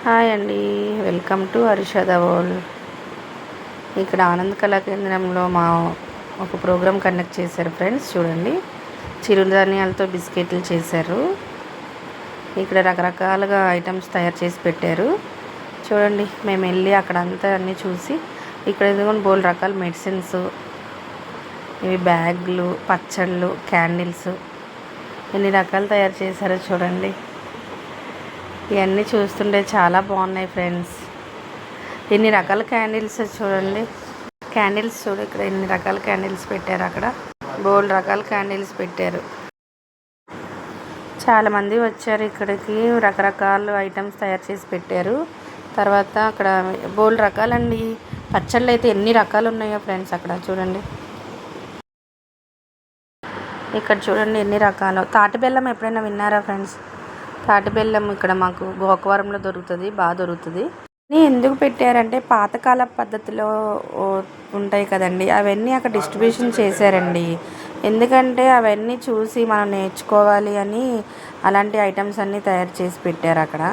Hi అండి. Welcome to Harshada world. ఇక్కడ ఆనంద్ కళా కేంద్రంలో ఒక ప్రోగ్రామ్ కండక్ట్ చేశారు ఫ్రెండ్స్. చూడండి, చిరుధాన్యాలతో బిస్కెట్లు చేశారు. ఇక్కడ రకరకాలుగా ఐటమ్స్ తయారు చేసి పెట్టారు. చూడండి, మేము వెళ్ళి అక్కడ అంతా అన్నీ చూసి, ఇక్కడ ఎదుగుని బోల్ రకాల మెడిసిన్స్, ఇవి బ్యాగ్లు, పచ్చళ్ళు, క్యాండిల్స్, ఎన్ని రకాలు తయారు చేశారో చూడండి. ఇవన్నీ చూస్తుంటే చాలా బాగున్నాయి ఫ్రెండ్స్. ఎన్ని రకాల క్యాండిల్స్ చూడండి. క్యాండిల్స్ చూడు, ఇక్కడ ఎన్ని రకాల క్యాండిల్స్ పెట్టారు. అక్కడ బోల్డ్ రకాల క్యాండిల్స్ పెట్టారు. చాలామంది వచ్చారు ఇక్కడికి. రకరకాల ఐటమ్స్ తయారు చేసి పెట్టారు. తర్వాత అక్కడ బోల్డ్ రకాలండి. పచ్చళ్ళు అయితే ఎన్ని రకాలు ఉన్నాయో ఫ్రెండ్స్. అక్కడ చూడండి, ఇక్కడ చూడండి ఎన్ని రకాలు. తాటి బెల్లం ఎప్పుడైనా విన్నారా ఫ్రెండ్స్? తాటి బెల్లం ఇక్కడ మాకు గోకవరంలో దొరుకుతుంది, బాగా దొరుకుతుంది. ఎందుకు పెట్టారంటే పాతకాల పద్ధతిలో ఉంటాయి కదండి, అవన్నీ అక్కడ డిస్ట్రిబ్యూషన్ చేశారండి. ఎందుకంటే అవన్నీ చూసి మనం నేర్చుకోవాలి అని అలాంటి ఐటమ్స్ అన్నీ తయారు చేసి పెట్టారు అక్కడ.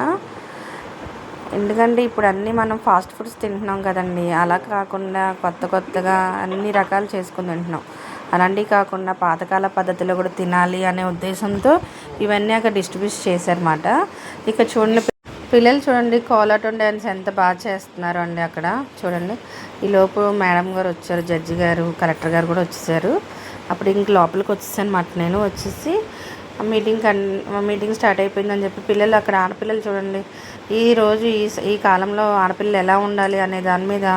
ఎందుకంటే ఇప్పుడు అన్నీ మనం ఫాస్ట్ ఫుడ్స్ తింటున్నాం కదండి, అలా కాకుండా కొత్తగా అన్ని రకాలు చేసుకుని తింటున్నాం. అలాంటివి కాకుండా పాతకాల పద్ధతిలో కూడా తినాలి అనే ఉద్దేశంతో ఇవన్నీ అక్కడ డిస్ట్రిబ్యూట్ చేశారన్నమాట. ఇక చూడండి, పిల్లలు చూడండి కోలాటం డ్యాన్స్ ఎంత బాగా చేస్తున్నారు అండి. అక్కడ చూడండి, ఈలోపు మేడం గారు వచ్చారు, జడ్జి గారు, కలెక్టర్ గారు కూడా వచ్చేసారు. అప్పుడు ఇంక లోపలికి వచ్చేసానమాట. నేను వచ్చేసి మీటింగ్ స్టార్ట్ అయిపోయిందని చెప్పి పిల్లలు అక్కడ ఆడపిల్లలు చూడండి, ఈరోజు ఈ కాలంలో ఆడపిల్లలు ఎలా ఉండాలి అనే దాని మీద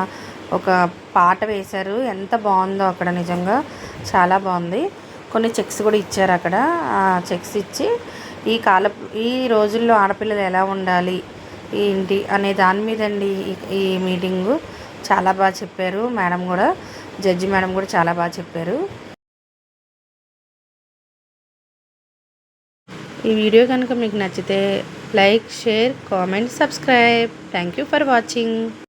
ఒక పాట వేశారు. ఎంత బాగుందో అక్కడ, నిజంగా చాలా బాగుంది. కొన్ని చెక్స్ కూడా ఇచ్చారు అక్కడ. ఆ చెక్స్ ఇచ్చి ఈ రోజుల్లో ఆడపిల్లలు ఎలా ఉండాలి ఏంటి అనే దాని మీద అండి ఈ మీటింగు. చాలా బాగా చెప్పారు మేడం కూడా, జడ్జి మేడం కూడా చాలా బాగా చెప్పారు. ఈ వీడియో కనుక మీకు నచ్చితే like, share, comment, subscribe. Thank you for watching.